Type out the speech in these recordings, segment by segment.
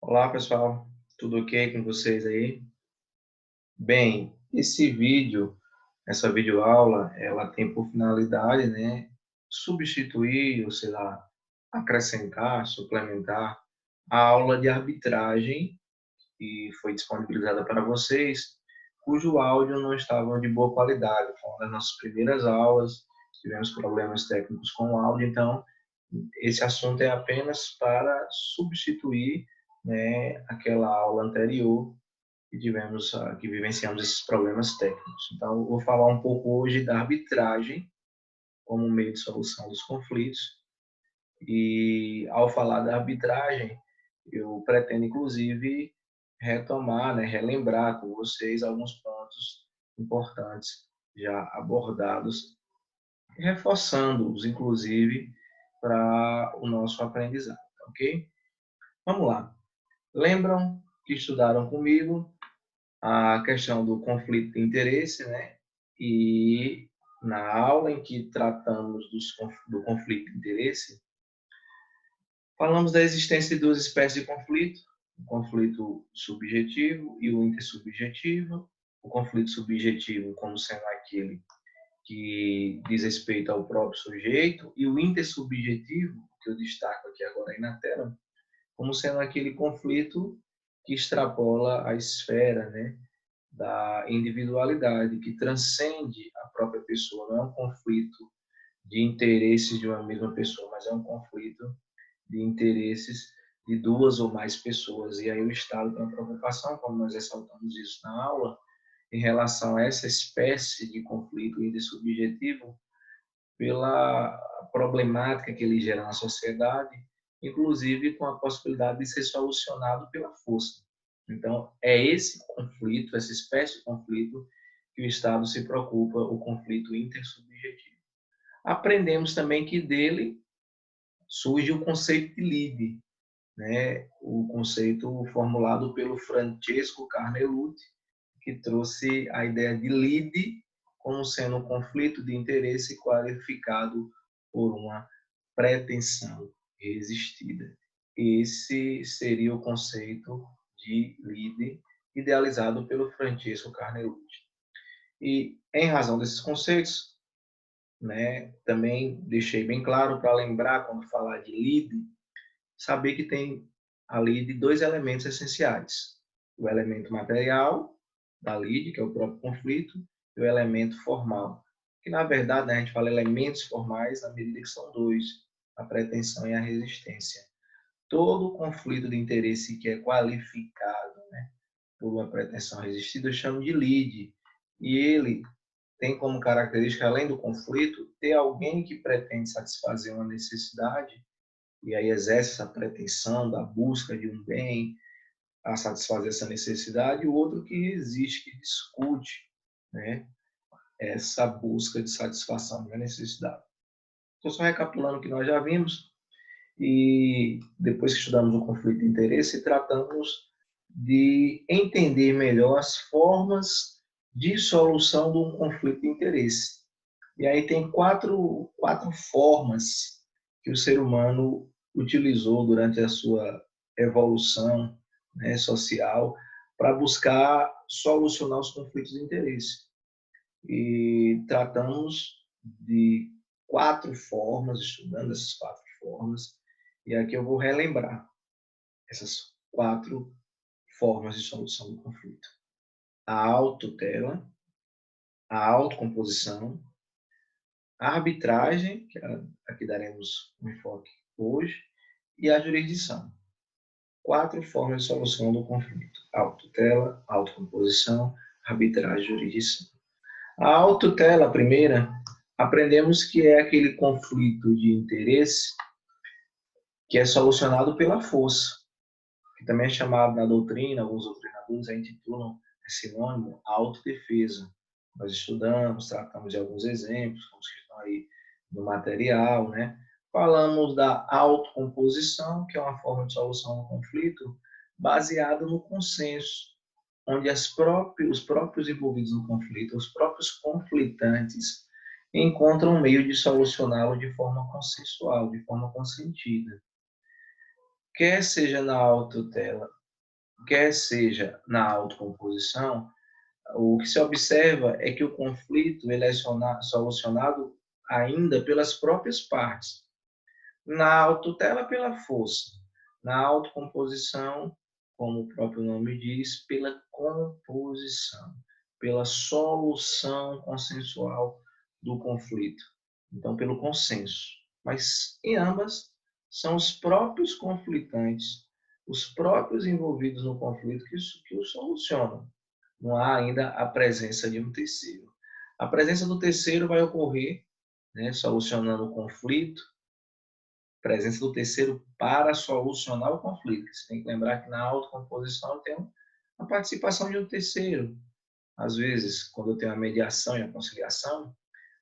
Olá, pessoal. Tudo ok com vocês aí? Bem, esse vídeo, essa videoaula, ela tem por finalidade, né, substituir, ou sei lá, acrescentar, suplementar a aula de arbitragem que foi disponibilizada para vocês, cujo áudio não estava de boa qualidade. Foi uma das nossas primeiras aulas, tivemos problemas técnicos com o áudio, então esse assunto é apenas para substituir, né, aquela aula anterior que tivemos, que vivenciamos esses problemas técnicos. Então, eu vou falar um pouco hoje da arbitragem como meio de solução dos conflitos. E ao falar da arbitragem, eu pretendo inclusive retomar, né, relembrar com vocês alguns pontos importantes já abordados, reforçando-os inclusive para o nosso aprendizado, ok? Vamos lá. Lembram que estudaram comigo a questão do conflito de interesse, né? E na aula em que tratamos do conflito de interesse, falamos da existência de duas espécies de conflito: o conflito subjetivo e o intersubjetivo. O conflito subjetivo como sendo aquele que diz respeito ao próprio sujeito, e o intersubjetivo, que eu destaco aqui agora aí na tela, como sendo aquele conflito que extrapola a esfera, né, da individualidade, que transcende a própria pessoa. Não é um conflito de interesses de uma mesma pessoa, mas é um conflito de interesses de duas ou mais pessoas. E aí o Estado tem uma preocupação, como nós ressaltamos isso na aula, em relação a essa espécie de conflito intersubjetivo, pela problemática que ele gera na sociedade, inclusive com a possibilidade de ser solucionado pela força. Então, é esse conflito, essa espécie de conflito, que o Estado se preocupa, o conflito intersubjetivo. Aprendemos também que dele surge o conceito de lide, né? O conceito formulado pelo Francesco Carnelutti, que trouxe a ideia de lide como sendo um conflito de interesse qualificado por uma pretensão resistida. Esse seria o conceito de lide idealizado pelo Francesco Carnelutti. E, em razão desses conceitos, né, também deixei bem claro para lembrar, quando falar de lide, saber que tem ali de dois elementos essenciais: o elemento material da lide, que é o próprio conflito, e o elemento formal, que na verdade, né, a gente fala elementos formais na medida que são dois: a pretensão e a resistência. Todo conflito de interesse que é qualificado, né, por uma pretensão resistida eu chamo de lide, e ele tem como característica, além do conflito, ter alguém que pretende satisfazer uma necessidade e aí exerce essa pretensão da busca de um bem a satisfazer essa necessidade, e o outro que resiste, que discute, né, essa busca de satisfação da necessidade. Estou só recapitulando o que nós já vimos, e depois que estudamos o conflito de interesse, tratamos de entender melhor as formas de solução de um conflito de interesse. E aí tem quatro formas que o ser humano utilizou durante a sua evolução, né, social, para buscar solucionar os conflitos de interesse. E tratamos de quatro formas, estudando essas quatro formas, e aqui eu vou relembrar essas quatro formas de solução do conflito: a autotutela, a autocomposição, a arbitragem, que aqui daremos um enfoque hoje, e a jurisdição. Quatro formas de solução do conflito: autotutela, autocomposição, arbitragem e jurisdição. A autotutela, a primeira, aprendemos que é aquele conflito de interesse que é solucionado pela força, que também é chamado na doutrina, alguns doutrinadores a intitulam, é sinônimo, autodefesa. Nós estudamos, tratamos de alguns exemplos, como que estão aí no material, né? Falamos da autocomposição, que é uma forma de solução do conflito baseada no consenso, onde os próprios envolvidos no conflito, os próprios conflitantes, encontram um meio de solucioná-lo de forma consensual, de forma consentida. Quer seja na autotutela quer seja na autocomposição, o que se observa é que o conflito ele é solucionado ainda pelas próprias partes. Na autotutela, pela força. Na autocomposição, como o próprio nome diz, pela composição, pela solução consensual do conflito. Então, pelo consenso. Mas, em ambas, são os próprios conflitantes, os próprios envolvidos no conflito que o solucionam. Não há ainda a presença de um terceiro. A presença do terceiro vai ocorrer, né, solucionando o conflito, presença do terceiro para solucionar o conflito. Você tem que lembrar que na autocomposição tem a participação de um terceiro. Às vezes, quando eu tenho a mediação e a conciliação,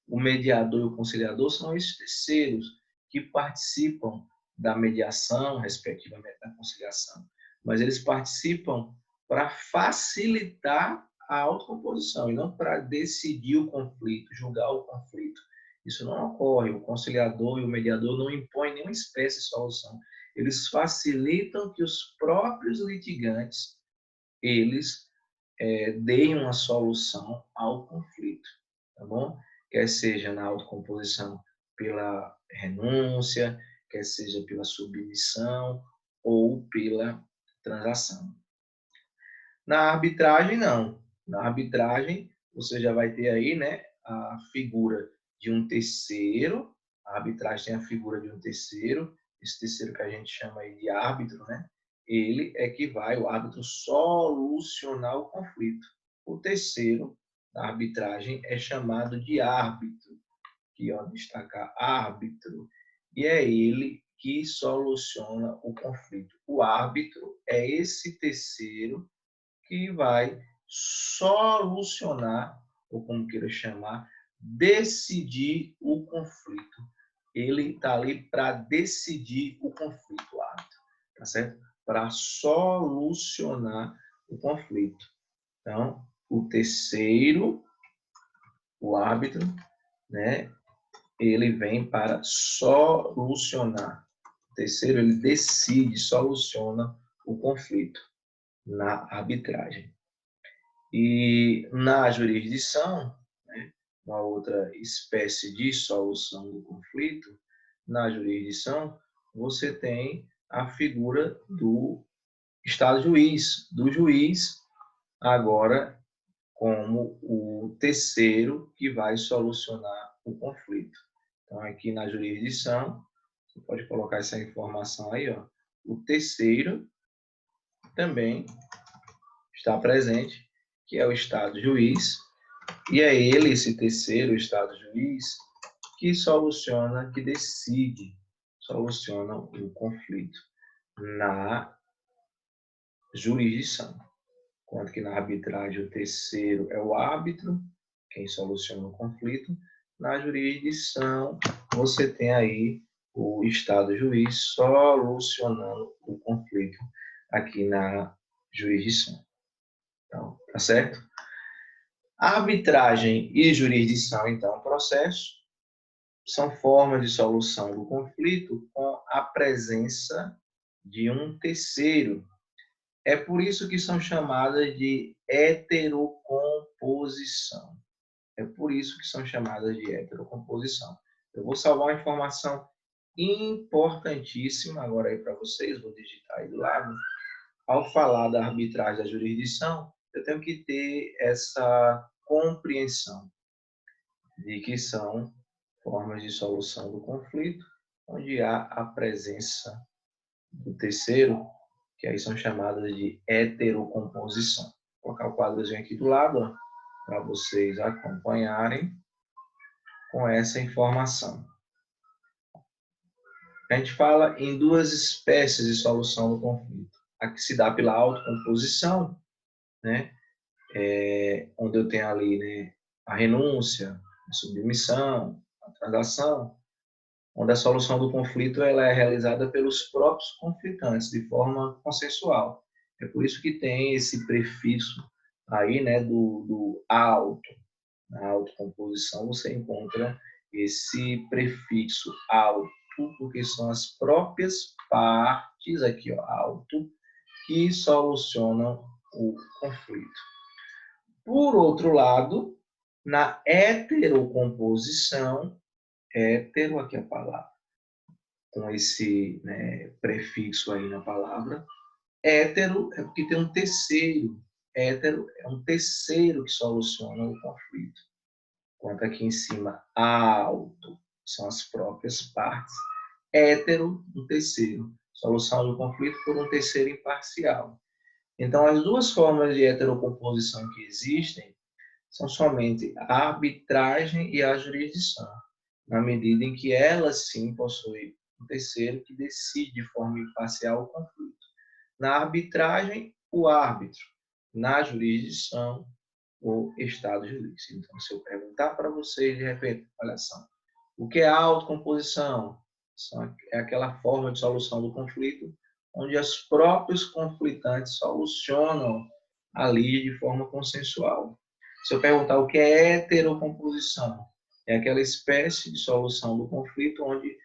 o mediador e o conciliador são esses terceiros que participam da mediação, respectivamente da conciliação. Mas eles participam para facilitar a autocomposição e não para decidir o conflito, julgar o conflito. Isso não ocorre. O conciliador e o mediador não impõem nenhuma espécie de solução. Eles facilitam que os próprios litigantes eles deem uma solução ao conflito, tá bom? Quer seja na autocomposição pela renúncia, quer seja pela submissão ou pela transação. Na arbitragem, não. Na arbitragem, você já vai ter aí, né, a figura de um terceiro. A arbitragem tem a figura de um terceiro, esse terceiro que a gente chama aí de árbitro, né? Ele é que vai, o árbitro, solucionar o conflito. O terceiro da arbitragem é chamado de árbitro, que ó, destacar árbitro, e é ele que soluciona o conflito. O árbitro é esse terceiro que vai solucionar, ou como queira chamar, decidir o conflito. Ele está ali para decidir o conflito, o árbitro, tá certo? Para solucionar o conflito. Então, o terceiro, o árbitro, né, ele vem para solucionar. O terceiro, ele decide, soluciona o conflito na arbitragem. E na jurisdição, né, uma outra espécie de solução do conflito, na jurisdição, você tem a figura do Estado juiz, do juiz, agora como o terceiro que vai solucionar o conflito. Então, aqui na jurisdição, você pode colocar essa informação aí, ó. O terceiro também está presente, que é o Estado juiz, e é ele, esse terceiro Estado juiz, que soluciona, que decide, soluciona o conflito na jurisdição. Enquanto que na arbitragem o terceiro é o árbitro, quem soluciona o conflito. Na jurisdição, você tem aí o Estado juiz solucionando o conflito aqui na jurisdição. Então, tá certo? A arbitragem e jurisdição, então, processo, são formas de solução do conflito com a presença de um terceiro. É por isso que são chamadas de heterocomposição. É por isso que são chamadas de heterocomposição. Eu vou salvar uma informação importantíssima agora aí para vocês, vou digitar aí do lado. Ao falar da arbitragem da jurisdição, eu tenho que ter essa compreensão de que são formas de solução do conflito, onde há a presença do terceiro, que aí são chamadas de heterocomposição. Vou colocar o quadrozinho aqui do lado, para vocês acompanharem com essa informação. A gente fala em duas espécies de solução do conflito. A que se dá pela autocomposição, né? Onde eu tenho ali, né, a renúncia, a submissão, a transação, onde a solução do conflito ela é realizada pelos próprios conflitantes, de forma consensual. É por isso que tem esse prefixo aí, né, do auto. Na autocomposição você encontra esse prefixo auto, porque são as próprias partes, aqui, ó, auto, que solucionam o conflito. Por outro lado, na heterocomposição, hétero, aqui a palavra, com esse, né, prefixo aí na palavra, hétero é porque tem um terceiro. Hétero é um terceiro que soluciona o conflito. Enquanto aqui em cima, auto, são as próprias partes. Hétero, um terceiro. Solução do conflito por um terceiro imparcial. Então, as duas formas de heterocomposição que existem são somente a arbitragem e a jurisdição, na medida em que elas sim possuem um terceiro que decide de forma imparcial o conflito. Na arbitragem, o árbitro. Na jurisdição, o Estado jurídico. Então, se eu perguntar para vocês, de repente, olha só, o que é a autocomposição? É aquela forma de solução do conflito onde os próprios conflitantes solucionam ali de forma consensual. Se eu perguntar o que é heterocomposição, é aquela espécie de solução do conflito onde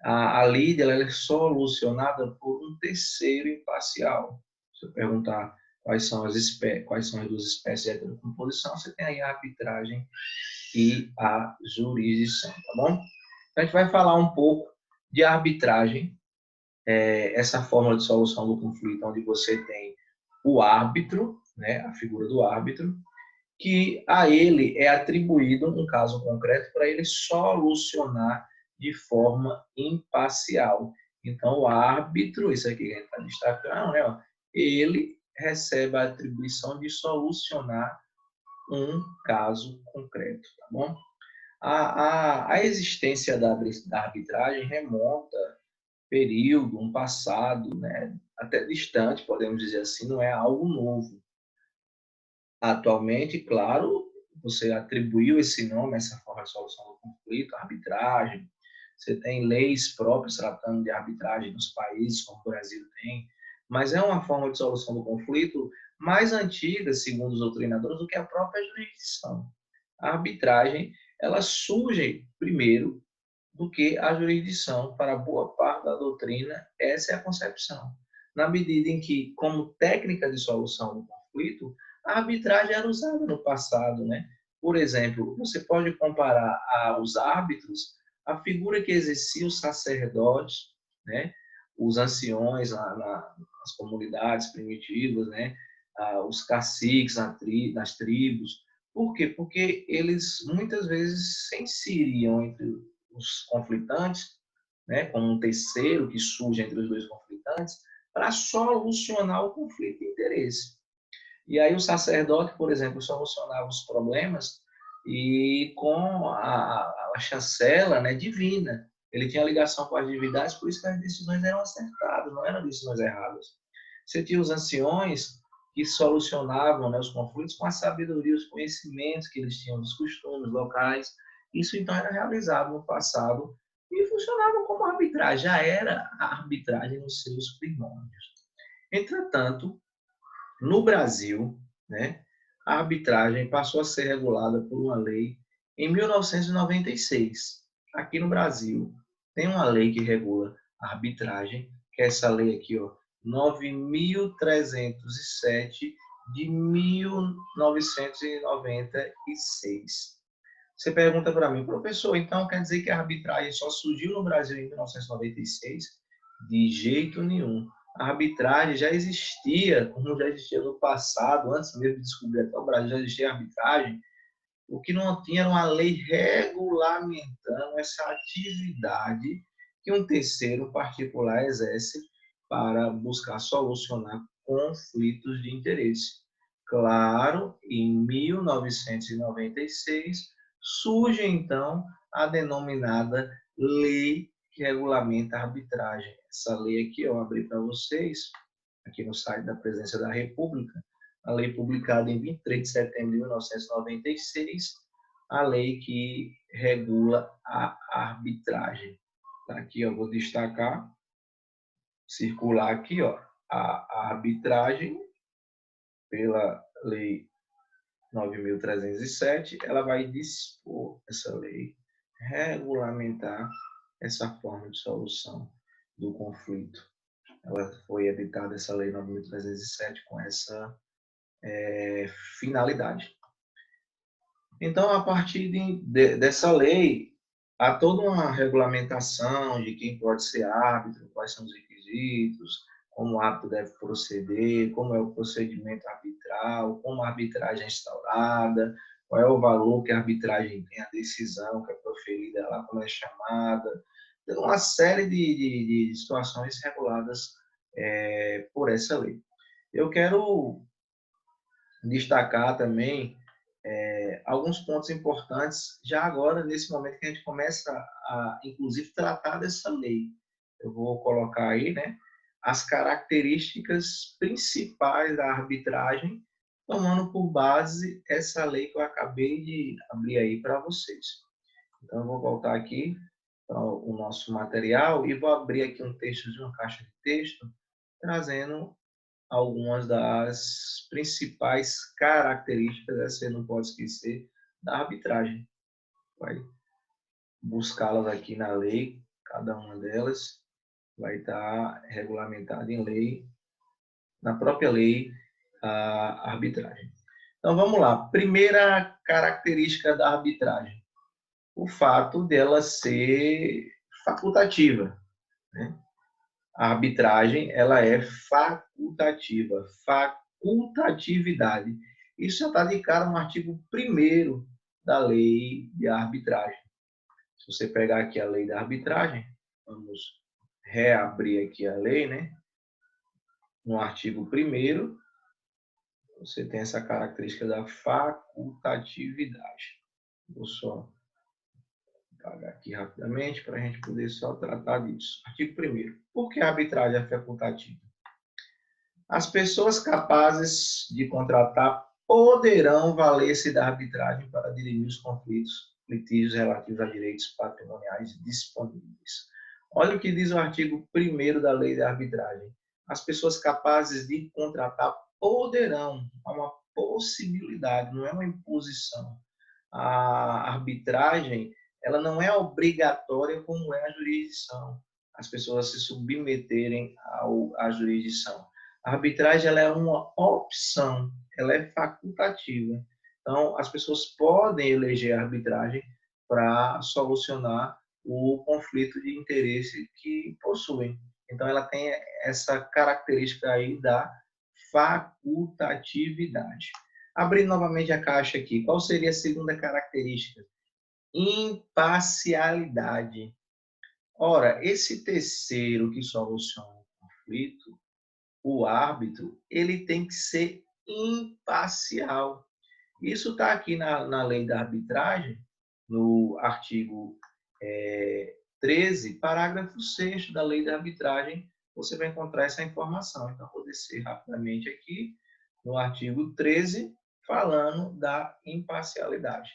a lide ela é solucionada por um terceiro imparcial. Se eu perguntar quais são as duas espécies de heterocomposição, você tem aí a arbitragem e a jurisdição, tá bom? Então, a gente vai falar um pouco de arbitragem, essa forma de solução do conflito, onde você tem o árbitro, né, a figura do árbitro, que a ele é atribuído um caso concreto para ele solucionar de forma imparcial. Então, o árbitro, isso aqui que a gente está destacando, né, ele recebe a atribuição de solucionar um caso concreto, tá bom? A existência da arbitragem remonta período, um passado, né, até distante, podemos dizer assim, não é algo novo. Atualmente, claro, você atribuiu esse nome, essa forma de solução do conflito, arbitragem. Você tem leis próprias tratando de arbitragem nos países, como o Brasil tem, mas é uma forma de solução do conflito mais antiga, segundo os doutrinadores, do que a própria jurisdição. A arbitragem, ela surge primeiro do que a jurisdição. Para boa parte da doutrina, essa é a concepção. Na medida em que, como técnica de solução do conflito, a arbitragem era usada no passado, né? Por exemplo, você pode comparar aos árbitros a figura que exercia os sacerdotes, né? Os anciões nas comunidades primitivas, né? Os caciques nas tribos. Por quê? Porque eles muitas vezes se inseriam entre os conflitantes, né, como um terceiro que surge entre os dois conflitantes, para solucionar o conflito de interesse. E aí o sacerdote, por exemplo, solucionava os problemas e com a chancela, né, divina. Ele tinha ligação com as divindades, por isso que as decisões eram acertadas, não eram decisões erradas. Você tinha os anciões que solucionavam, né, os conflitos com a sabedoria, os conhecimentos que eles tinham dos costumes locais. Isso então era realizado no passado e funcionava como arbitragem, já era a arbitragem nos seus primórdios. Entretanto, no Brasil, né, a arbitragem passou a ser regulada por uma lei em 1996. Aqui no Brasil, tem uma lei que regula a arbitragem, que é essa lei aqui, ó, 9.307 de 1996. Você pergunta para mim, professor, então quer dizer que a arbitragem só surgiu no Brasil em 1996? De jeito nenhum. A arbitragem já existia, como já existia no passado, antes mesmo de descobrir até o Brasil, já existia arbitragem. O que não tinha era uma lei regulamentando essa atividade que um terceiro particular exerce para buscar solucionar conflitos de interesse. Claro, em 1996 surge então a denominada Lei que regulamenta a arbitragem. Essa lei aqui eu abri para vocês, aqui no site da Presidência da República, a lei publicada em 23 de setembro de 1996, a lei que regula a arbitragem. Tá aqui, eu vou destacar, circular aqui, ó, a arbitragem pela lei 9.307, ela vai dispor, essa lei, regulamentar essa forma de solução do conflito. Ela foi editada, essa Lei 9.307, com essa finalidade. Então, a partir dessa lei, há toda uma regulamentação de quem pode ser árbitro, quais são os requisitos, como o árbitro deve proceder, como é o procedimento arbitral, como a arbitragem é instaurada, qual é o valor que a arbitragem tem, a decisão que é proferida lá, como é chamada. Tem uma série de situações reguladas por essa lei. Eu quero destacar também alguns pontos importantes, já agora, nesse momento que a gente começa a, inclusive, tratar dessa lei. Eu vou colocar aí, né, as características principais da arbitragem, tomando por base essa lei que eu acabei de abrir aí para vocês. Então, eu vou voltar aqui para o nosso material e vou abrir aqui um texto de uma caixa de texto, trazendo algumas das principais características, você não pode esquecer, da arbitragem. Vai buscá-las aqui na lei, cada uma delas vai estar regulamentada em lei, na própria lei, a arbitragem. Então vamos lá. Primeira característica da arbitragem: o fato dela ser facultativa, né? A arbitragem, ela é facultativa, facultatividade. Isso já está de cara no artigo 1º da lei de arbitragem. Se você pegar aqui a lei da arbitragem, vamos reabrir aqui a lei, né? No artigo 1º, você tem essa característica da facultatividade. Vou só apagar aqui rapidamente para a gente poder só tratar disso. Artigo 1º. Por que a arbitragem é facultativa? As pessoas capazes de contratar poderão valer-se da arbitragem para dirimir os conflitos, litígios relativos a direitos patrimoniais disponíveis. Olha o que diz o artigo 1º da Lei de Arbitragem. As pessoas capazes de contratar poderão, há uma possibilidade, não é uma imposição. A arbitragem, ela não é obrigatória como é a jurisdição. As pessoas se submeterem à jurisdição. A arbitragem, ela é uma opção, ela é facultativa. Então, as pessoas podem eleger a arbitragem para solucionar o conflito de interesse que possuem. Então, ela tem essa característica aí da facultatividade. Abrindo novamente a caixa aqui, qual seria a segunda característica? Imparcialidade. Ora, esse terceiro que soluciona o conflito, o árbitro, ele tem que ser imparcial. Isso está aqui na lei da arbitragem, no artigo 13, parágrafo 6º da lei da arbitragem, você vai encontrar essa informação. Então, vou descer rapidamente aqui no artigo 13, falando da imparcialidade.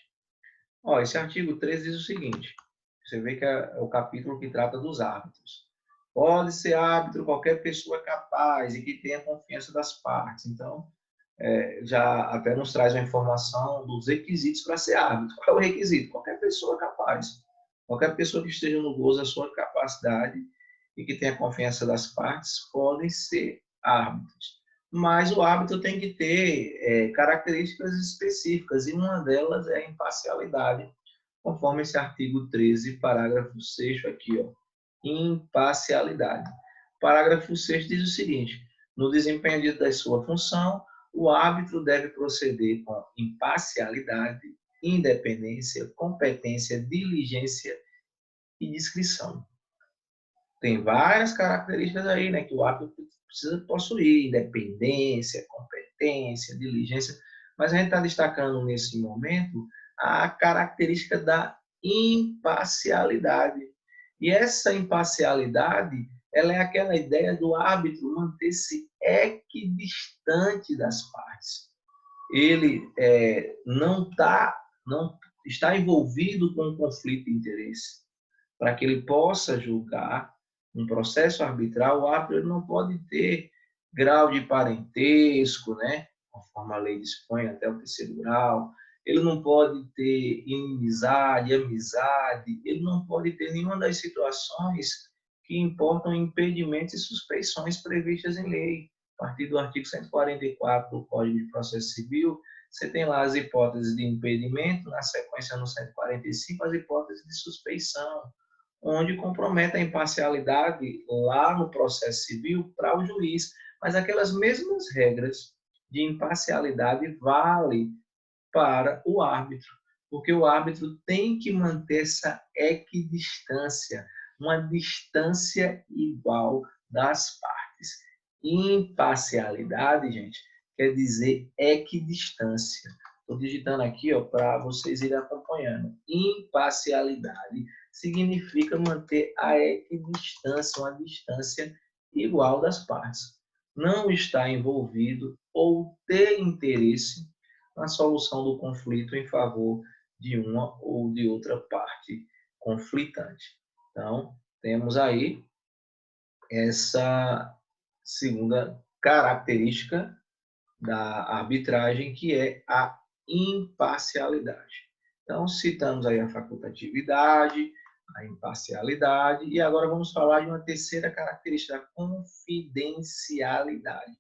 Ó, esse artigo 13 diz o seguinte, você vê que é o capítulo que trata dos árbitros. Pode ser árbitro qualquer pessoa capaz e que tenha confiança das partes. Então, já até nos traz uma informação dos requisitos para ser árbitro. Qual é o requisito? Qualquer pessoa capaz. Qualquer pessoa que esteja no gozo da sua capacidade e que tenha confiança das partes podem ser árbitros. Mas o árbitro tem que ter características específicas e uma delas é a imparcialidade, conforme esse artigo 13, parágrafo 6º aqui, ó. Imparcialidade. O parágrafo 6º diz o seguinte: no desempenho da sua função, o árbitro deve proceder com imparcialidade, independência, competência, diligência e discrição. Tem várias características aí, né, que o árbitro precisa possuir: independência, competência, diligência. Mas a gente está destacando nesse momento a característica da imparcialidade. E essa imparcialidade, ela é aquela ideia do árbitro manter-se equidistante das partes. Ele não está envolvido com um conflito de interesse. Para que ele possa julgar um processo arbitral, o árbitro não pode ter grau de parentesco, né? Conforme a lei dispõe, até o 3º grau. Ele não pode ter inimizade, amizade, ele não pode ter nenhuma das situações que importam impedimentos e suspeições previstas em lei. A partir do artigo 144 do Código de Processo Civil, você tem lá as hipóteses de impedimento, na sequência no 145, as hipóteses de suspeição, onde compromete a imparcialidade lá no processo civil para o juiz. Mas aquelas mesmas regras de imparcialidade valem para o árbitro, porque o árbitro tem que manter essa equidistância, uma distância igual das partes. Imparcialidade, gente, quer dizer equidistância. Estou digitando aqui para vocês irem acompanhando. Imparcialidade significa manter a equidistância, uma distância igual das partes. Não estar envolvido ou ter interesse na solução do conflito em favor de uma ou de outra parte conflitante. Então, temos aí essa segunda característica da arbitragem, que é a imparcialidade. Então, citamos aí a facultatividade, a imparcialidade, e agora vamos falar de uma terceira característica, a confidencialidade.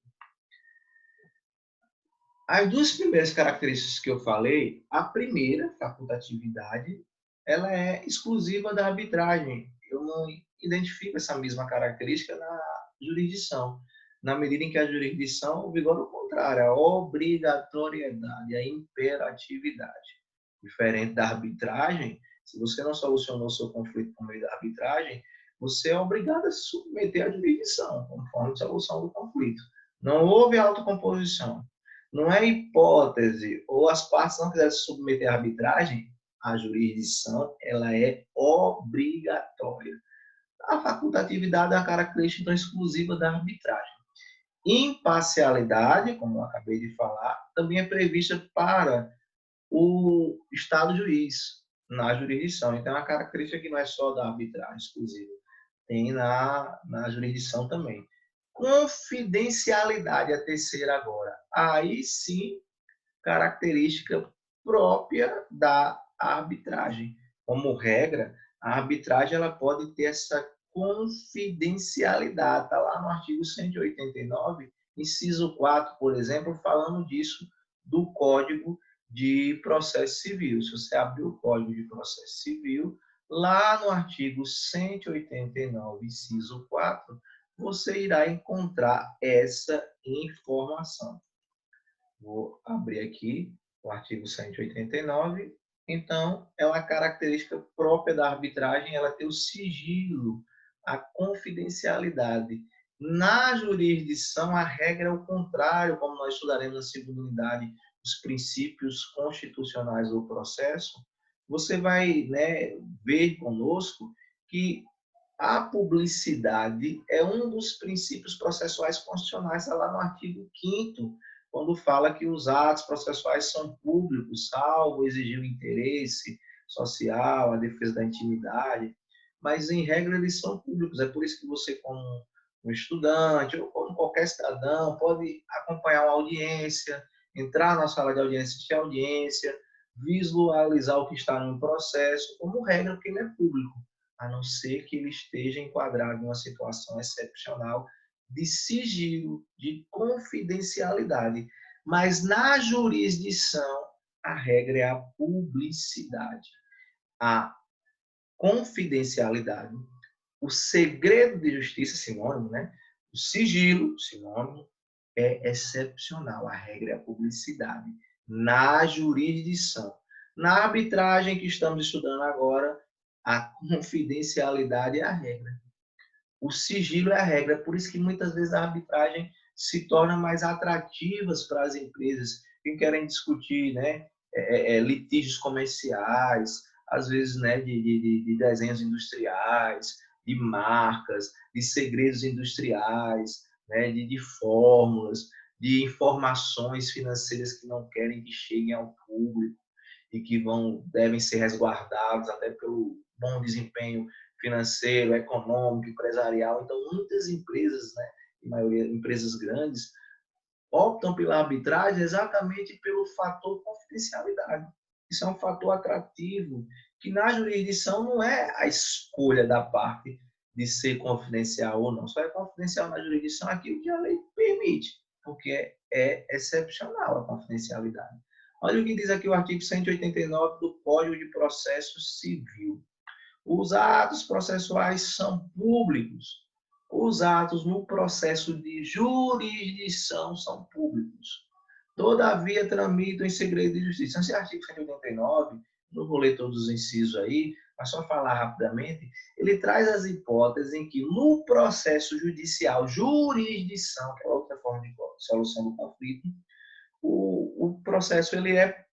As duas primeiras características que eu falei, a primeira, facultatividade, ela é exclusiva da arbitragem. Eu não identifico essa mesma característica na jurisdição, na medida em que a jurisdição vigora o contrário, a obrigatoriedade, a imperatividade. Diferente da arbitragem, se você não solucionou o seu conflito por meio da arbitragem, você é obrigado a se submeter à jurisdição, conforme a solução do conflito. Não houve autocomposição. Não é hipótese, ou as partes não quiserem se submeter à arbitragem, a jurisdição ela é obrigatória. A facultatividade é a característica então, exclusiva da arbitragem. Imparcialidade, como eu acabei de falar, também é prevista para o Estado juiz na jurisdição. Então, é uma característica que não é só da arbitragem exclusiva, tem na jurisdição também. Confidencialidade, a terceira agora. Aí sim, característica própria da arbitragem. Como regra, a arbitragem ela pode ter essa confidencialidade. Está lá no artigo 189, inciso 4, por exemplo, falando disso do Código de Processo Civil. Se você abrir o Código de Processo Civil, lá no artigo 189, inciso 4, você irá encontrar essa informação. Vou abrir aqui o artigo 189. Então, é uma característica própria da arbitragem, ela ter o sigilo, a confidencialidade. Na jurisdição, a regra é o contrário, como nós estudaremos na segunda unidade, os princípios constitucionais do processo. Você vai ver conosco que a publicidade é um dos princípios processuais constitucionais, está lá no artigo 5º, quando fala que os atos processuais são públicos, salvo exigir o interesse social, a defesa da intimidade, mas, em regra, eles são públicos. É por isso que você, como um estudante ou como qualquer cidadão, pode acompanhar uma audiência, entrar na sala de audiência, assistir a audiência, visualizar o que está no processo, como regra, porque ele é público, a não ser que ele esteja enquadrado em uma situação excepcional de sigilo, de confidencialidade. Mas na jurisdição, a regra é a publicidade, a confidencialidade, o segredo de justiça, sinônimo, né? O sigilo, sinônimo, é excepcional. A regra é a publicidade na jurisdição. Na arbitragem que estamos estudando agora, a confidencialidade é a regra. O sigilo é a regra, por isso que muitas vezes a arbitragem se torna mais atrativas para as empresas que querem discutir litígios comerciais, às vezes de desenhos industriais, de marcas, de segredos industriais, de fórmulas, de informações financeiras que não querem que cheguem ao público e que devem ser resguardados até pelo bom desempenho financeiro, econômico, empresarial. Então, muitas empresas, em maioria empresas grandes, optam pela arbitragem exatamente pelo fator confidencialidade. Isso é um fator atrativo, que na jurisdição não é a escolha da parte, de ser confidencial ou não. Só é confidencial na jurisdição aquilo que a lei permite, porque é excepcional a confidencialidade. Olha o que diz aqui o artigo 189 do Código de Processo Civil. Os atos processuais são públicos. Os atos no processo de jurisdição são públicos. Todavia, tramitam em segredo de justiça. Esse artigo 189, não vou ler todos os incisos aí, mas só falar rapidamente, ele traz as hipóteses em que no processo judicial, jurisdição, que é outra forma de solução do conflito, o processo ele é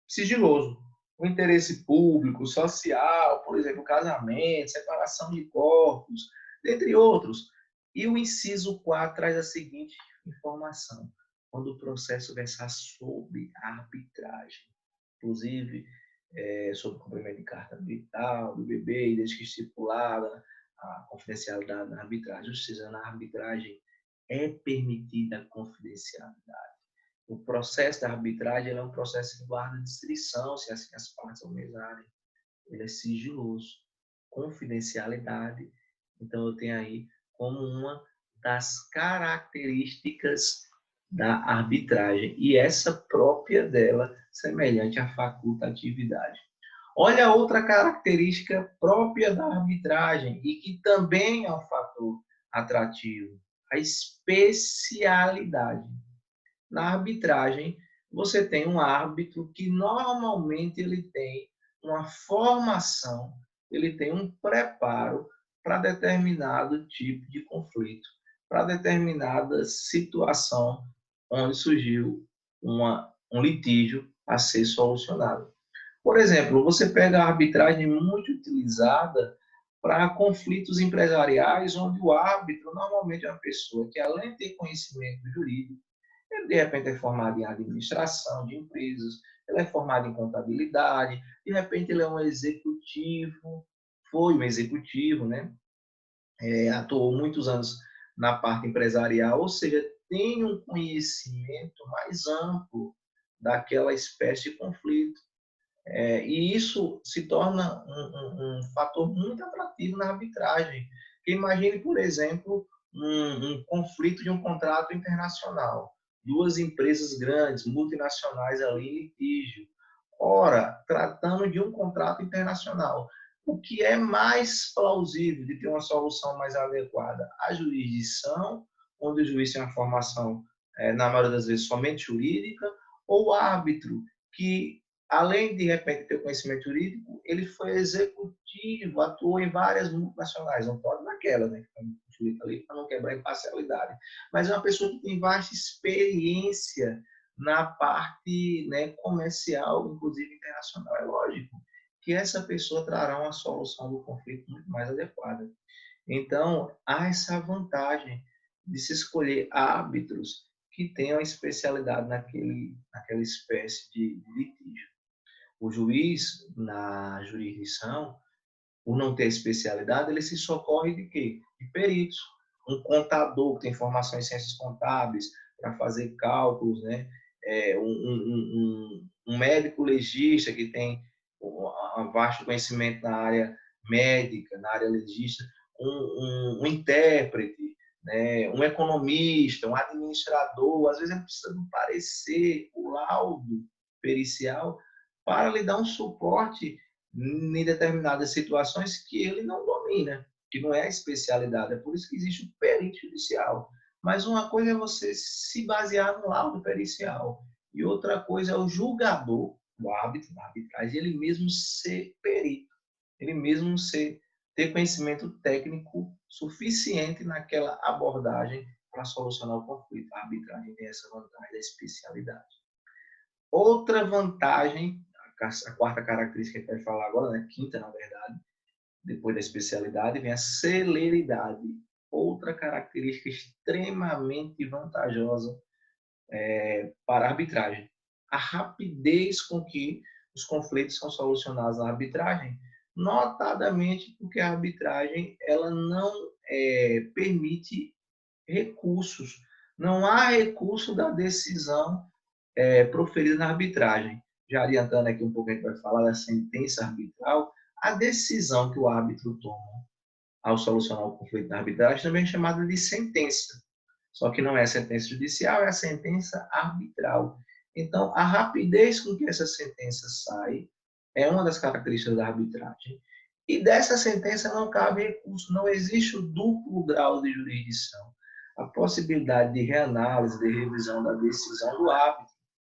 sigiloso. O interesse público, social, por exemplo, casamento, separação de corpos, dentre outros. E o inciso 4 traz a seguinte informação: quando o processo versar sobre a arbitragem, inclusive sobre o cumprimento de carta vital do bebê, e desde que estipulada a confidencialidade na arbitragem, ou seja, na arbitragem é permitida a confidencialidade. O processo da arbitragem é um processo que guarda discrição, se assim as partes almejarem. Ele é sigiloso. Confidencialidade, então eu tenho aí como uma das características da arbitragem, e essa própria dela, semelhante à facultatividade. Olha outra característica própria da arbitragem, e que também é um fator atrativo: a especialidade. Na arbitragem, você tem um árbitro que normalmente ele tem uma formação, ele tem um preparo para determinado tipo de conflito, para determinada situação onde surgiu um litígio a ser solucionado. Por exemplo, você pega a arbitragem muito utilizada para conflitos empresariais, onde o árbitro normalmente é uma pessoa que, além de ter conhecimento jurídico, ele, de repente, é formado em administração de empresas, ele é formado em contabilidade, de repente, ele é um executivo, foi um executivo, né? Atuou muitos anos na parte empresarial, ou seja, tem um conhecimento mais amplo daquela espécie de conflito. E isso se torna um fator muito atrativo na arbitragem. Porque imagine, por exemplo, um conflito de um contrato internacional. Duas empresas grandes, multinacionais ali em litígio. Ora, tratando de um contrato internacional, o que é mais plausível de ter uma solução mais adequada? A jurisdição, onde o juiz tem uma formação, na maioria das vezes, somente jurídica, ou o árbitro, que além de repente ter conhecimento jurídico, ele foi executivo, atuou em várias multinacionais, não pode naquela, né? Ali para não quebrar a imparcialidade. Mas é uma pessoa que tem vasta experiência na parte, né, comercial, inclusive internacional. É lógico que essa pessoa trará uma solução do conflito muito mais adequada. Então, há essa vantagem de se escolher árbitros que tenham especialidade naquela espécie de litígio. O juiz, na jurisdição, por não ter especialidade, ele se socorre de quê? De peritos. Um contador que tem formação em ciências contábeis para fazer cálculos, né? Um médico legista que tem um vasto conhecimento na área médica, na área legista, um intérprete, né? Um economista, um administrador, às vezes ele precisa de um parecer, o laudo pericial, para lhe dar um suporte em determinadas situações que ele não domina, que não é a especialidade. É por isso que existe o perito judicial. Mas uma coisa é você se basear no laudo pericial, e outra coisa é o julgador, o árbitro, na arbitragem, ele mesmo ser perito, ele mesmo ter conhecimento técnico suficiente naquela abordagem para solucionar o conflito. A arbitragem tem essa vantagem da especialidade. Outra vantagem, a quarta característica que a gente vai falar agora, né? Quinta, na verdade, depois da especialidade, vem a celeridade. Outra característica extremamente vantajosa para a arbitragem. A rapidez com que os conflitos são solucionados na arbitragem, notadamente porque a arbitragem ela não permite recursos. Não há recurso da decisão proferida na arbitragem. Já adiantando aqui um pouco, a gente vai falar da sentença arbitral, a decisão que o árbitro toma ao solucionar o conflito na arbitragem, também é chamada de sentença. Só que não é a sentença judicial, é a sentença arbitral. Então, a rapidez com que essa sentença sai é uma das características da arbitragem. E dessa sentença não cabe recurso, não existe o duplo grau de jurisdição. A possibilidade de reanálise, de revisão da decisão do árbitro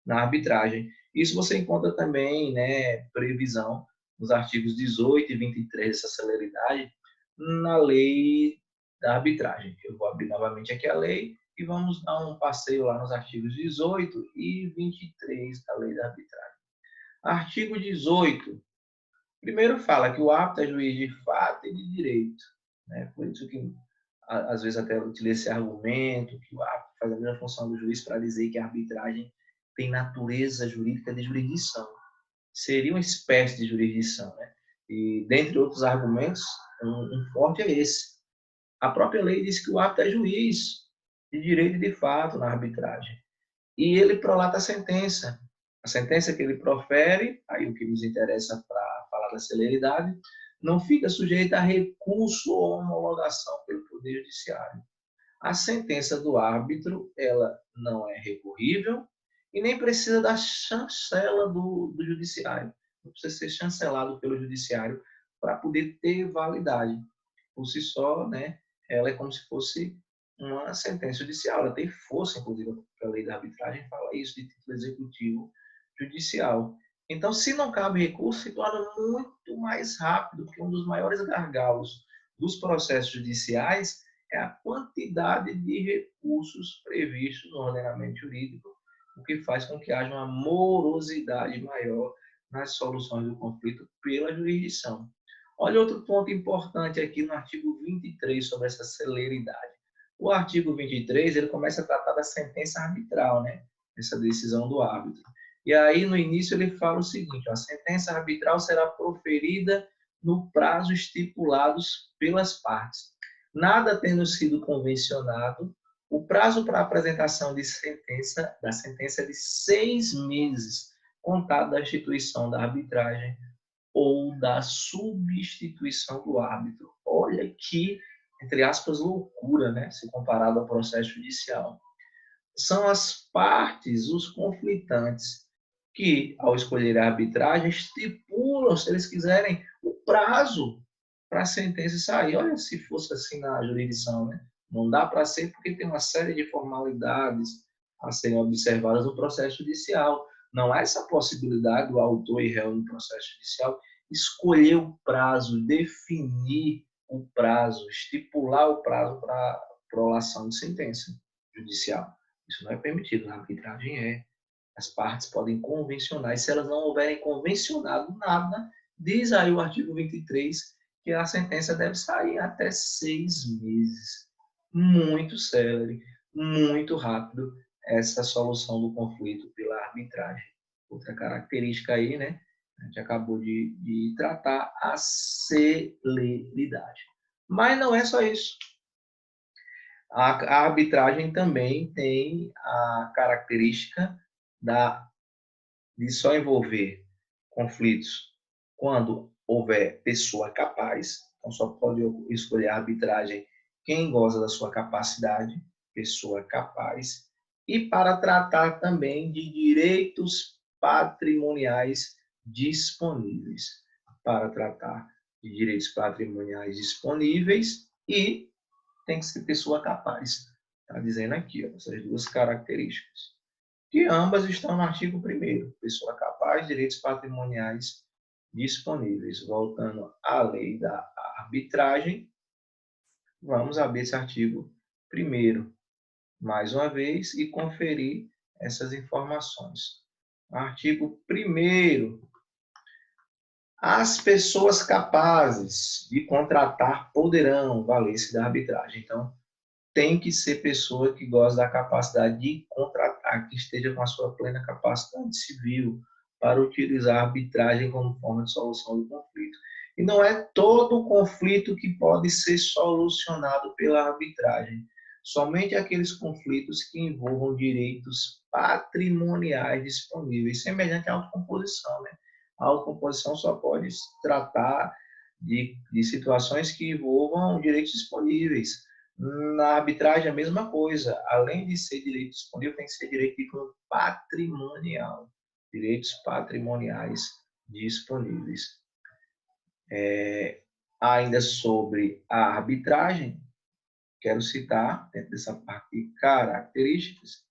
na arbitragem. Isso você encontra também, né, previsão nos artigos 18 e 23 dessa celeridade na lei da arbitragem. Eu vou abrir novamente aqui a lei e vamos dar um passeio lá nos artigos 18 e 23 da lei da arbitragem. Artigo 18. Primeiro fala que o árbitro é juiz de fato e de direito. Né? Por isso que, às vezes, até utiliza esse argumento, que o árbitro faz a mesma função do juiz para dizer que a arbitragem tem natureza jurídica de jurisdição. Seria uma espécie de jurisdição. Né? E, dentre outros argumentos, um forte é esse. A própria lei diz que o árbitro é juiz de direito e de fato na arbitragem. E ele prolata a sentença. A sentença que ele profere, aí o que nos interessa para falar da celeridade, não fica sujeita a recurso ou homologação pelo Poder Judiciário. A sentença do árbitro, ela não é recorrível e nem precisa da chancela do Judiciário. Não precisa ser chancelado pelo Judiciário para poder ter validade. Por si só, né, ela é como se fosse uma sentença judicial. Ela tem força, inclusive, a lei da arbitragem fala isso, de título executivo judicial. Então, se não cabe recurso, se torna muito mais rápido, porque um dos maiores gargalos dos processos judiciais é a quantidade de recursos previstos no ordenamento jurídico, o que faz com que haja uma morosidade maior nas soluções do conflito pela jurisdição. Olha outro ponto importante aqui no artigo 23 sobre essa celeridade. O artigo 23, ele começa a tratar da sentença arbitral, né? Essa decisão do árbitro. E aí, no início, ele fala o seguinte: a sentença arbitral será proferida no prazo estipulados pelas partes. Nada tendo sido convencionado, o prazo para apresentação da sentença é de 6 meses, contado da instituição da arbitragem ou da substituição do árbitro. Olha que, entre aspas, loucura, né? Se comparado ao processo judicial. São as partes, os conflitantes, que, ao escolher a arbitragem, estipulam, se eles quiserem, o prazo para a sentença sair. Olha, se fosse assim na jurisdição, né? Não dá para ser porque tem uma série de formalidades a serem observadas no processo judicial. Não há essa possibilidade do autor e réu no processo judicial escolher o prazo, definir o prazo, estipular o prazo para prolação de sentença judicial. Isso não é permitido, na arbitragem é. As partes podem convencionar, e se elas não houverem convencionado nada, diz aí o artigo 23 que a sentença deve sair até 6 meses. Muito célere, muito rápido, essa solução do conflito pela arbitragem. Outra característica aí, né? A gente acabou de tratar a celeridade. Mas não é só isso. A arbitragem também tem a característica de só envolver conflitos quando houver pessoa capaz, então só pode escolher a arbitragem quem goza da sua capacidade, pessoa capaz, e para tratar também de direitos patrimoniais disponíveis, para tratar de direitos patrimoniais disponíveis e tem que ser pessoa capaz. Está dizendo aqui, ó, essas duas características. Que ambas estão no artigo 1º. Pessoa capaz, direitos patrimoniais disponíveis. Voltando à lei da arbitragem, vamos abrir esse artigo 1º, mais uma vez, e conferir essas informações. Artigo 1º. As pessoas capazes de contratar poderão valer-se da arbitragem. Então, tem que ser pessoa que gosta da capacidade de contratar, que esteja com a sua plena capacidade civil para utilizar a arbitragem como forma de solução do conflito. E não é todo o conflito que pode ser solucionado pela arbitragem. Somente aqueles conflitos que envolvam direitos patrimoniais disponíveis, semelhante à autocomposição, né? A autocomposição só pode tratar de situações que envolvam direitos disponíveis. Na arbitragem, a mesma coisa. Além de ser direito disponível, tem que ser direito de cunho patrimonial. Direitos patrimoniais disponíveis. Ainda sobre a arbitragem, quero citar, dentro dessa parte de características,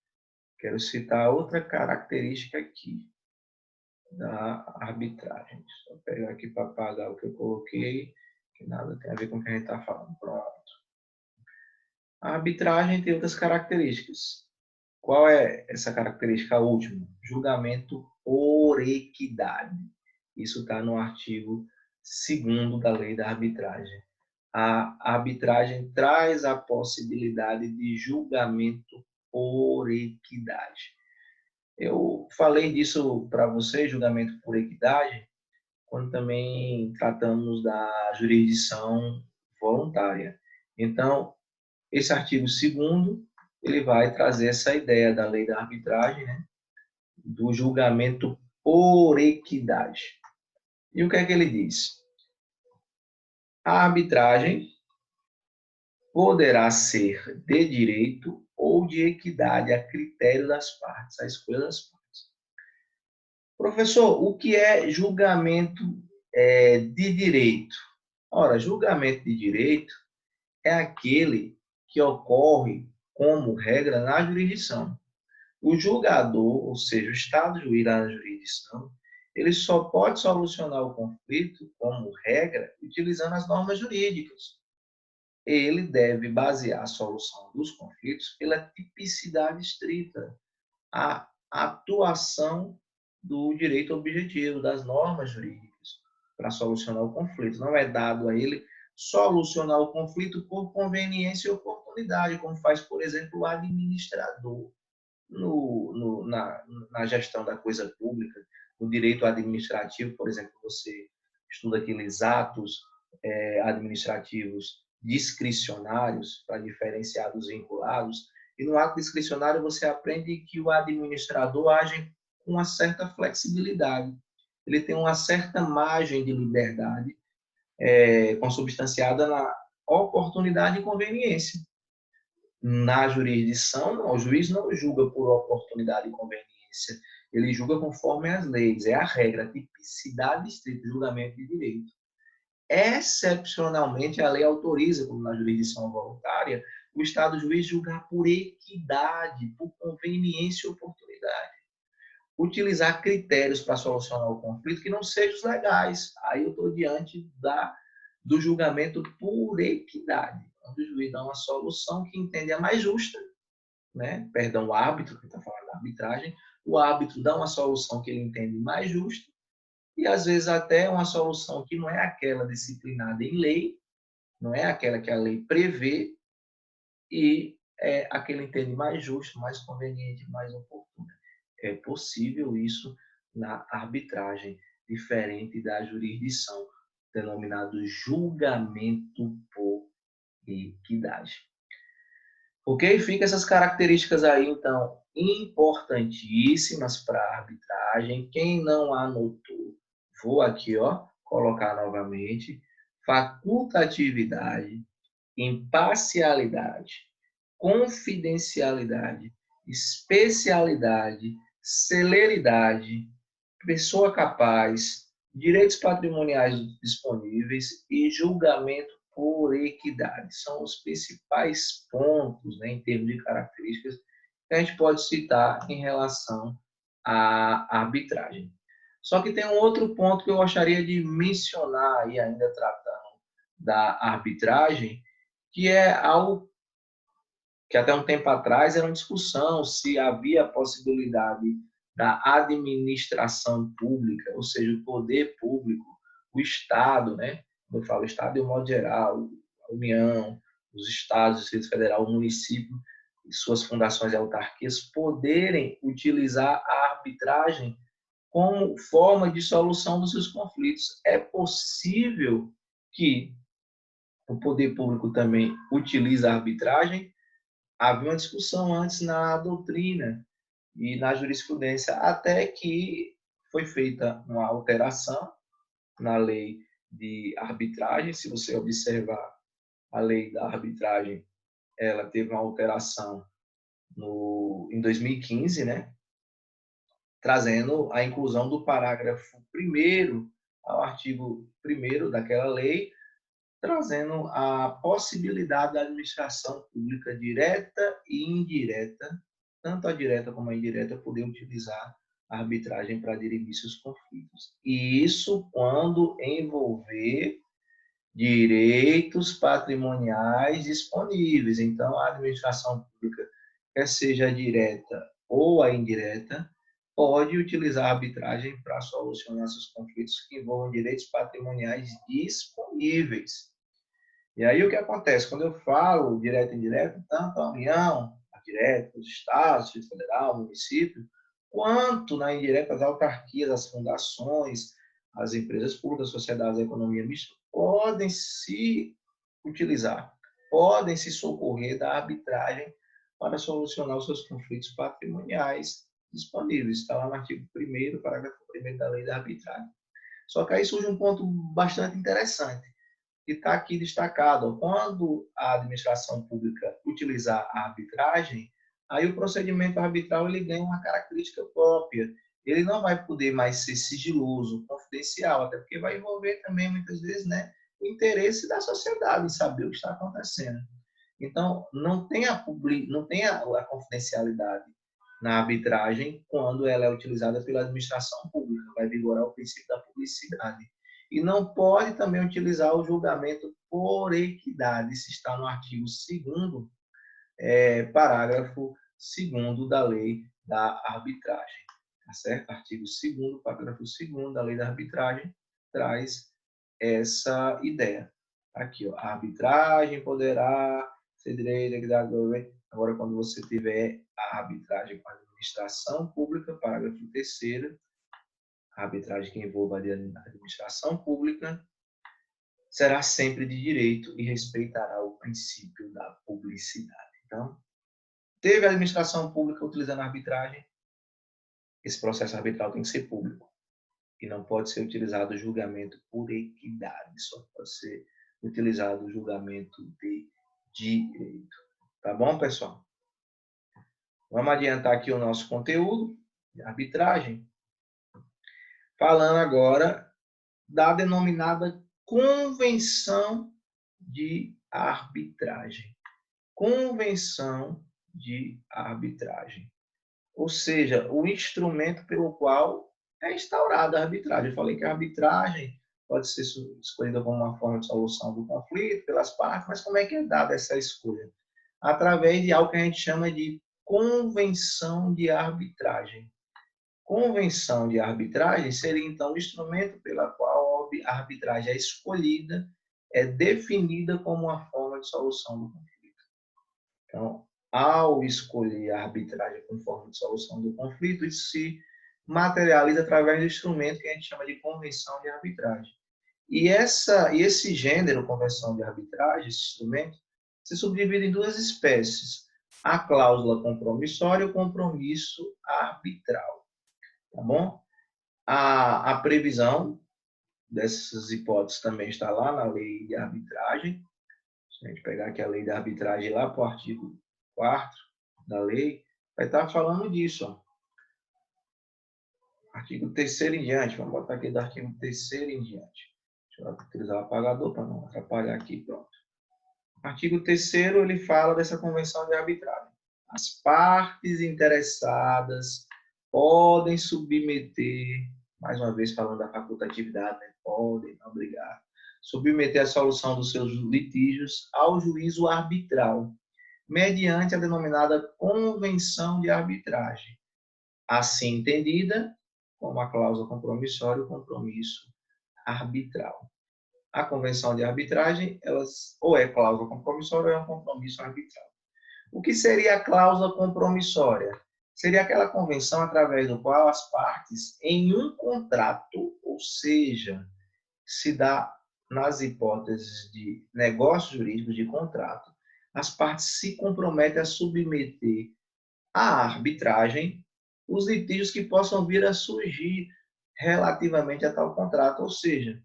quero citar outra característica aqui da arbitragem. Deixa eu pegar aqui para apagar o que eu coloquei, que nada tem a ver com o que a gente está falando. Pronto. A arbitragem tem outras características. Qual é essa característica última? Julgamento por equidade. Isso está no artigo 2º da lei da arbitragem. A arbitragem traz a possibilidade de julgamento por equidade. Eu falei disso para você, julgamento por equidade, quando também tratamos da jurisdição voluntária. Então, esse artigo 2º, ele vai trazer essa ideia da lei da arbitragem, né, do julgamento por equidade. E o que é que ele diz? A arbitragem poderá ser de direito ou de equidade a critério das partes, a escolha das partes. Professor, o que é julgamento de direito? Ora, julgamento de direito é aquele que ocorre como regra na jurisdição. O julgador, ou seja, o Estado juiz da jurisdição, ele só pode solucionar o conflito, como regra, utilizando as normas jurídicas. Ele deve basear a solução dos conflitos pela tipicidade estrita, a atuação do direito objetivo, das normas jurídicas, para solucionar o conflito. Não é dado a ele solucionar o conflito por conveniência e oportunidade, como faz, por exemplo, o administrador na gestão da coisa pública, no direito administrativo, por exemplo, você estuda aqueles atos administrativos discricionários, para diferenciar dos vinculados, e no ato discricionário você aprende que o administrador age com uma certa flexibilidade, ele tem uma certa margem de liberdade consubstanciada na oportunidade e conveniência. Na jurisdição, o juiz não julga por oportunidade e conveniência, ele julga conforme as leis, é a regra, a tipicidade estrita, julgamento de direito. Excepcionalmente, a lei autoriza, como na jurisdição voluntária, o Estado juiz julgar por equidade, por conveniência e oportunidade. Utilizar critérios para solucionar o conflito que não sejam os legais. Aí eu estou diante do julgamento por equidade, onde o juiz dá uma solução que entende a mais justa, né? Perdão, o árbitro, que está falando da arbitragem, o árbitro dá uma solução que ele entende mais justa, e às vezes até uma solução que não é aquela disciplinada em lei, não é aquela que a lei prevê, e é a que ele entende mais justo, mais conveniente, mais oportuna. É possível isso na arbitragem, diferente da jurisdição, denominado julgamento por equidade. Ok? Fica essas características aí, então, importantíssimas para a arbitragem. Quem não anotou, vou aqui, ó, colocar novamente. Facultatividade, imparcialidade, confidencialidade, especialidade, celeridade, pessoa capaz, direitos patrimoniais disponíveis e julgamento por equidade. São os principais pontos, né, em termos de características, que a gente pode citar em relação à arbitragem. Só que tem um outro ponto que eu gostaria de mencionar, e ainda tratando da arbitragem, que é algo que até um tempo atrás era uma discussão se havia a possibilidade da administração pública, ou seja, o poder público, o Estado, né? Quando eu falo Estado, de um modo geral, a União, os estados, o Distrito Federal, o município e suas fundações e autarquias poderem utilizar a arbitragem como forma de solução dos seus conflitos. É possível que o poder público também utilize a arbitragem? Havia uma discussão antes na doutrina e na jurisprudência, até que foi feita uma alteração na lei de arbitragem. Se você observar a lei da arbitragem, ela teve uma alteração em 2015, né? Trazendo a inclusão do parágrafo 1º ao artigo 1º daquela lei, trazendo a possibilidade da administração pública direta e indireta, tanto a direta como a indireta, poder utilizar a arbitragem para dirimir seus conflitos. E isso quando envolver direitos patrimoniais disponíveis. Então, a administração pública, quer seja a direta ou a indireta, pode utilizar a arbitragem para solucionar seus conflitos que envolvam direitos patrimoniais disponíveis. E aí o que acontece? Quando eu falo direto e indireto, tanto a União, a direta, os estados, Distrito Federal, o município, quanto na indireta as autarquias, as fundações, as empresas públicas, sociedades da economia mista, podem se utilizar, podem se socorrer da arbitragem para solucionar os seus conflitos patrimoniais disponíveis. Está lá no artigo 1º, parágrafo 1º da lei da arbitragem. Só que aí surge um ponto bastante interessante, que está aqui destacado. Quando a administração pública utilizar a arbitragem, aí o procedimento arbitral ele ganha uma característica própria. Ele não vai poder mais ser sigiloso, confidencial, até porque vai envolver também, muitas vezes, né, o interesse da sociedade em saber o que está acontecendo. Então, não tem a confidencialidade na arbitragem quando ela é utilizada pela administração pública. Vai vigorar o princípio da publicidade. E não pode também utilizar o julgamento por equidade, se está no artigo 2º, parágrafo 2º da lei da arbitragem. Tá certo? Artigo 2º, parágrafo 2º da lei da arbitragem traz essa ideia. Aqui, ó, a arbitragem poderá ser direito, equidade. Agora, quando você tiver a arbitragem com a administração pública, parágrafo 3º, a arbitragem que envolva a administração pública será sempre de direito e respeitará o princípio da publicidade. Então, teve a administração pública utilizando a arbitragem, esse processo arbitral tem que ser público e não pode ser utilizado o julgamento por equidade, só pode ser utilizado o julgamento de direito. Tá bom, pessoal? Vamos adiantar aqui o nosso conteúdo de arbitragem, falando agora da denominada convenção de arbitragem. Convenção de arbitragem. Ou seja, o instrumento pelo qual é instaurada a arbitragem. Eu falei que a arbitragem pode ser escolhida como uma forma de solução do conflito pelas partes, mas como é que é dada essa escolha? Através de algo que a gente chama de convenção de arbitragem. Convenção de arbitragem seria, então, o instrumento pela qual a arbitragem é escolhida, é definida como uma forma de solução do conflito. Então, ao escolher a arbitragem como forma de solução do conflito, isso se materializa através do instrumento que a gente chama de convenção de arbitragem. E esse gênero, convenção de arbitragem, esse instrumento, se subdivide em duas espécies: a cláusula compromissória e o compromisso arbitral. Tá bom? A previsão dessas hipóteses também está lá na lei de arbitragem. Se a gente pegar aqui a lei de arbitragem lá para o artigo 4º da lei, vai estar falando disso. Ó. Artigo 3º em diante, vamos botar aqui do artigo 3º em diante. Deixa eu utilizar o apagador para não atrapalhar aqui, pronto. Artigo 3º, ele fala dessa convenção de arbitragem. As partes interessadas podem submeter, mais uma vez falando da facultatividade, né? Podem, não obrigar, submeter a solução dos seus litígios ao juízo arbitral, mediante a denominada convenção de arbitragem, assim entendida como a cláusula compromissória e o compromisso arbitral. A convenção de arbitragem, ou é cláusula compromissória ou é um compromisso arbitral. O que seria a cláusula compromissória? Seria aquela convenção através do qual as partes, em um contrato, ou seja, se dá nas hipóteses de negócios jurídicos de contrato, as partes se comprometem a submeter à arbitragem os litígios que possam vir a surgir relativamente a tal contrato, ou seja,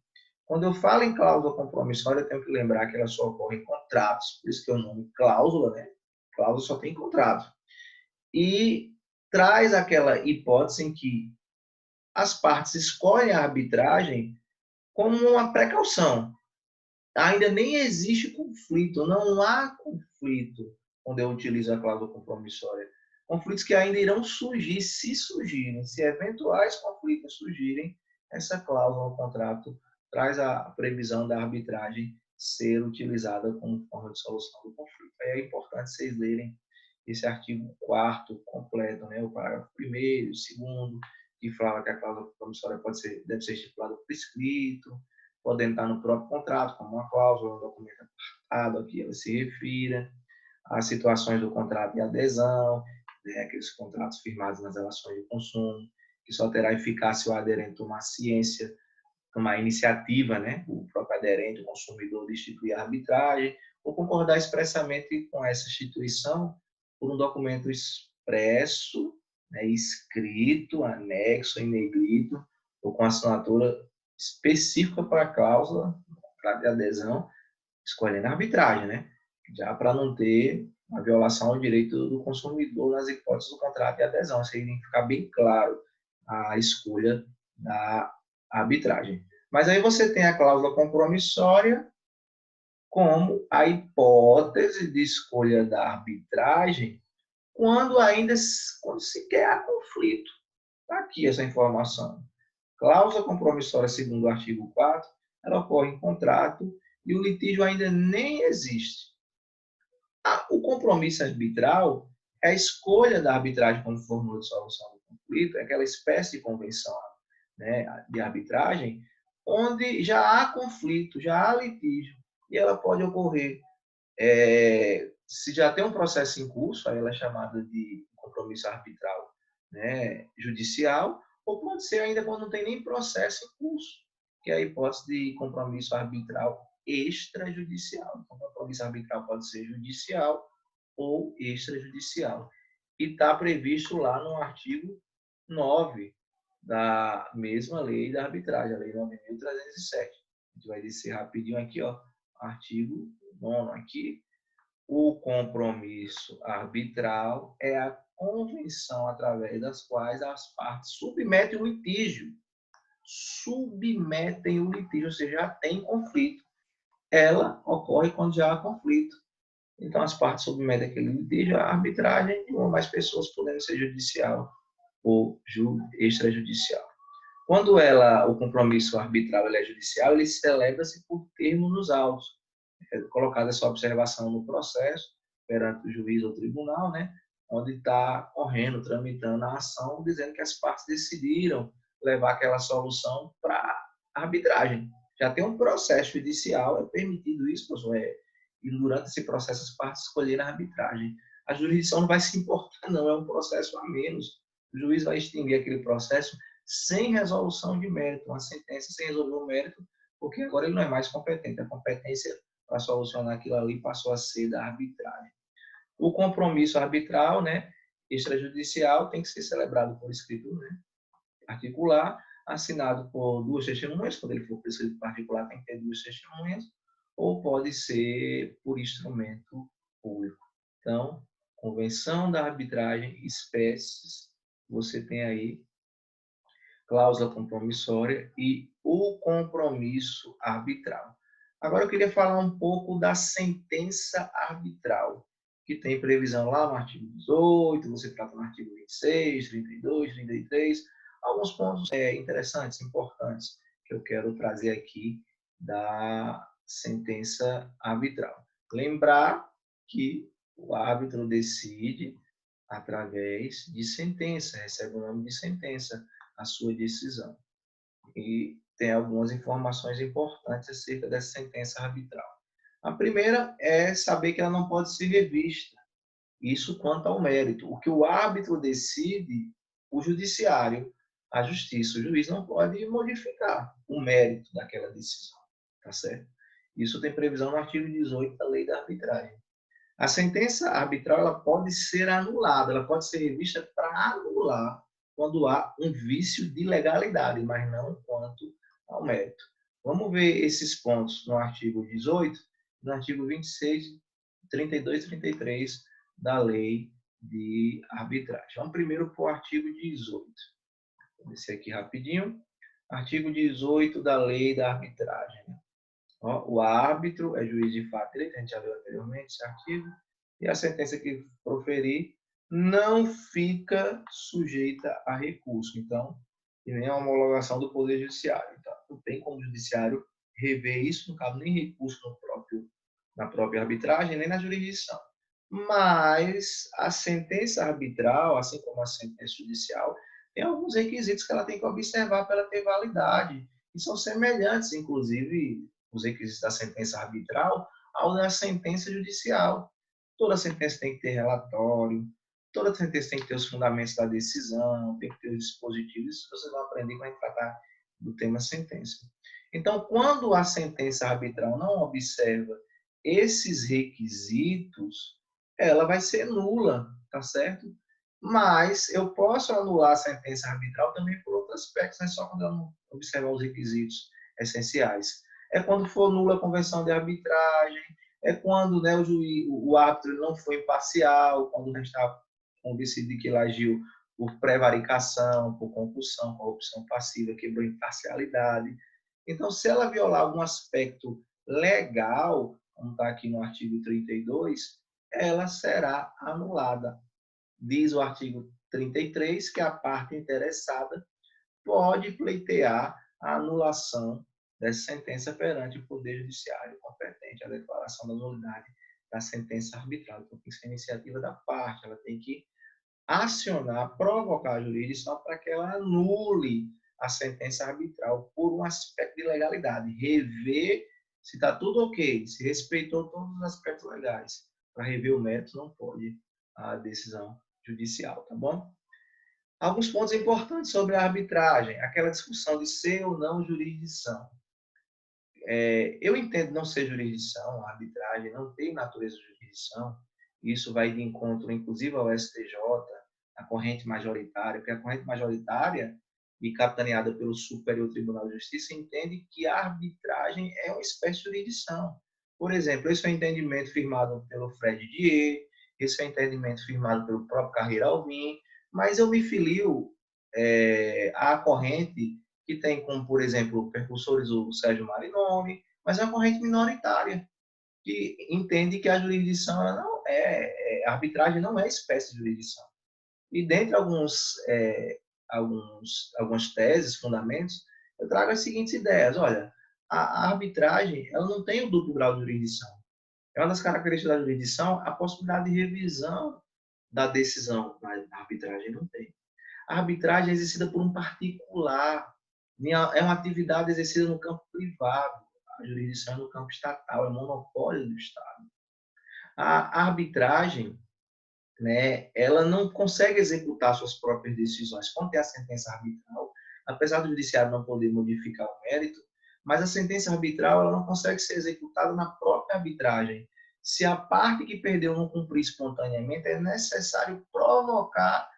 Quando eu falo em cláusula compromissória, eu tenho que lembrar que ela só ocorre em contratos, por isso que é o nome cláusula, né? Cláusula só tem contrato. E traz aquela hipótese em que as partes escolhem a arbitragem como uma precaução. Ainda nem existe conflito, não há conflito quando eu utilizo a cláusula compromissória. Conflitos que ainda irão surgir, se surgirem, se eventuais conflitos surgirem, essa cláusula no contrato traz a previsão da arbitragem ser utilizada como forma de solução do conflito. Aí é importante vocês lerem esse artigo 4º completo, né? O parágrafo 1º, 2º, que fala que a cláusula compromissória deve ser estipulada por escrito, podendo estar no próprio contrato, como uma cláusula, um documento apartado, a que ela se refira, as situações do contrato de adesão, né, aqueles contratos firmados nas relações de consumo, que só terá eficácia se o aderente tomar ciência, tomar iniciativa, né, o próprio aderente, o consumidor, de instituir a arbitragem, ou concordar expressamente com essa instituição por um documento expresso, né, escrito, anexo, em negrito, ou com assinatura específica para a cláusula, contrato de adesão, escolhendo a arbitragem, né? Já para não ter uma violação ao direito do consumidor nas hipóteses do contrato de adesão. Isso aí tem que ficar bem claro a escolha da arbitragem. Mas aí você tem a cláusula compromissória como a hipótese de escolha da arbitragem quando sequer há conflito. Está aqui essa informação. Cláusula compromissória, segundo o artigo 4º, ela ocorre em contrato e o litígio ainda nem existe. O compromisso arbitral é a escolha da arbitragem como fórmula de solução do conflito, é aquela espécie de convenção, né, de arbitragem, onde já há conflito, já há litígio, e ela pode ocorrer se já tem um processo em curso, aí ela é chamada de compromisso arbitral, né, judicial, ou pode ser ainda quando não tem nem processo em curso, que é a hipótese de compromisso arbitral extrajudicial. Então, o compromisso arbitral pode ser judicial ou extrajudicial. E está previsto lá no artigo 9 da mesma lei da arbitragem, a lei 9.307. A gente vai descer rapidinho aqui, ó, artigo 9 aqui. O compromisso arbitral é a convenção através das quais as partes submetem o litígio. Submetem o litígio, ou seja, já tem conflito. Ela ocorre quando já há conflito. Então, as partes submetem aquele litígio à arbitragem de uma ou mais pessoas, podendo ser judicial ou extrajudicial. Quando o compromisso arbitral é judicial, ele celebra-se por termo nos autos. É colocada essa observação no processo, perante o juiz ou tribunal, né, onde está correndo, tramitando a ação, dizendo que as partes decidiram levar aquela solução para arbitragem. Já tem um processo judicial, é permitido isso, professor, e durante esse processo as partes escolheram a arbitragem. A jurisdição não vai se importar, não, é um processo a menos. O juiz vai extinguir aquele processo sem resolução de mérito, uma sentença sem resolver o mérito, porque agora ele não é mais competente. A competência para solucionar aquilo ali passou a ser da arbitragem. O compromisso arbitral, né, extrajudicial, tem que ser celebrado por escrito, né, particular, assinado por duas testemunhas, quando ele for por escrito particular tem que ter duas testemunhas, ou pode ser por instrumento público. Então, convenção da arbitragem, espécies, você tem aí cláusula compromissória e o compromisso arbitral. Agora eu queria falar um pouco da sentença arbitral, que tem previsão lá no artigo 18, você trata no artigo 26, 32, 33, alguns pontos interessantes, importantes, que eu quero trazer aqui da sentença arbitral. Lembrar que o árbitro decide através de sentença, recebe o nome de sentença, a sua decisão. E tem algumas informações importantes acerca dessa sentença arbitral. A primeira é saber que ela não pode ser revista. Isso quanto ao mérito. O que o árbitro decide, o judiciário, a justiça, o juiz não pode modificar o mérito daquela decisão. Tá certo? Isso tem previsão no artigo 18 da Lei da Arbitragem. A sentença arbitral ela pode ser anulada, ela pode ser revista para anular quando há um vício de legalidade, mas não quanto ao mérito. Vamos ver esses pontos no artigo 18, no artigo 26, 32 e 33 da Lei de Arbitragem. Vamos primeiro para o artigo 18. Vou descer aqui rapidinho. Artigo 18 da Lei da Arbitragem. Ó, o árbitro é juiz de fato e direito, a gente já viu anteriormente esse artigo, e a sentença que proferir não fica sujeita a recurso. Então, e nem a homologação do Poder Judiciário. Então, não tem como o Judiciário rever isso, não cabe nem recurso na própria arbitragem, nem na jurisdição. Mas a sentença arbitral, assim como a sentença judicial, tem alguns requisitos que ela tem que observar para ela ter validade, e são semelhantes, inclusive, os requisitos da sentença arbitral ao da sentença judicial. Toda sentença tem que ter relatório, toda sentença tem que ter os fundamentos da decisão, tem que ter os dispositivos, isso vocês vão aprender quando a gente tratar do tema sentença. Então, quando a sentença arbitral não observa esses requisitos, ela vai ser nula, tá certo? Mas eu posso anular a sentença arbitral também por outros aspectos, não é só quando eu não observar os requisitos essenciais. É quando for nula a convenção de arbitragem, é quando, né, o árbitro não foi imparcial, quando a gente está convencido de que ele agiu por prevaricação, por concussão, corrupção passiva, quebrou imparcialidade. Então, se ela violar algum aspecto legal, como está aqui no artigo 32, ela será anulada. Diz o artigo 33 que a parte interessada pode pleitear a anulação dessa sentença perante o Poder Judiciário competente à declaração da nulidade da sentença arbitral. Então, tem que ser iniciativa da parte, ela tem que acionar, provocar a jurisdição para que ela anule a sentença arbitral por um aspecto de legalidade, rever se está tudo ok, se respeitou todos os aspectos legais. Para rever o mérito, não pode a decisão judicial, tá bom? Alguns pontos importantes sobre a arbitragem, aquela discussão de ser ou não jurisdição. Eu entendo não ser jurisdição, a arbitragem não tem natureza de jurisdição, isso vai de encontro, inclusive, ao STJ, a corrente majoritária, porque a corrente majoritária, e capitaneada pelo Superior Tribunal de Justiça, entende que a arbitragem é uma espécie de jurisdição. Por exemplo, esse é um entendimento firmado pelo Fred Dier, esse é um entendimento firmado pelo próprio Carreira Alvim, mas eu me filio à corrente que tem como, por exemplo, percursores o Sérgio Marinoni, mas é uma corrente minoritária, que entende que a jurisdição não a arbitragem não é espécie de jurisdição. E dentre algumas teses, fundamentos, eu trago as seguintes ideias. Olha, a arbitragem ela não tem o duplo grau de jurisdição. É uma das características da jurisdição a possibilidade de revisão da decisão, mas a arbitragem não tem. A arbitragem é exercida por um particular, é uma atividade exercida no campo privado, a jurisdição é no campo estatal, é monopólio do Estado. A arbitragem, né, ela não consegue executar suas próprias decisões. Quando tem a sentença arbitral, apesar do judiciário não poder modificar o mérito, mas a sentença arbitral ela não consegue ser executada na própria arbitragem. Se a parte que perdeu não cumprir espontaneamente, é necessário provocar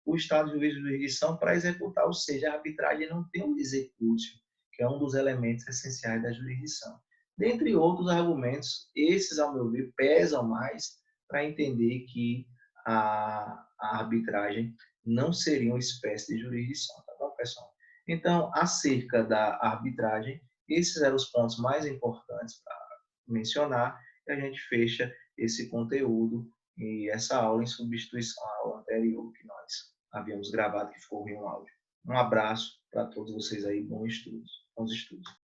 o Estado de jurisdição para executar, ou seja, a arbitragem não tem um execúcio, que é um dos elementos essenciais da jurisdição. Dentre outros argumentos, esses, ao meu ver, pesam mais para entender que a arbitragem não seria uma espécie de jurisdição, tá bom, pessoal? Então, acerca da arbitragem, esses eram os pontos mais importantes para mencionar, e a gente fecha esse conteúdo e essa aula em substituição à aula anterior que nós havíamos gravado, que ficou em um áudio. Um abraço para todos vocês aí, bons estudos.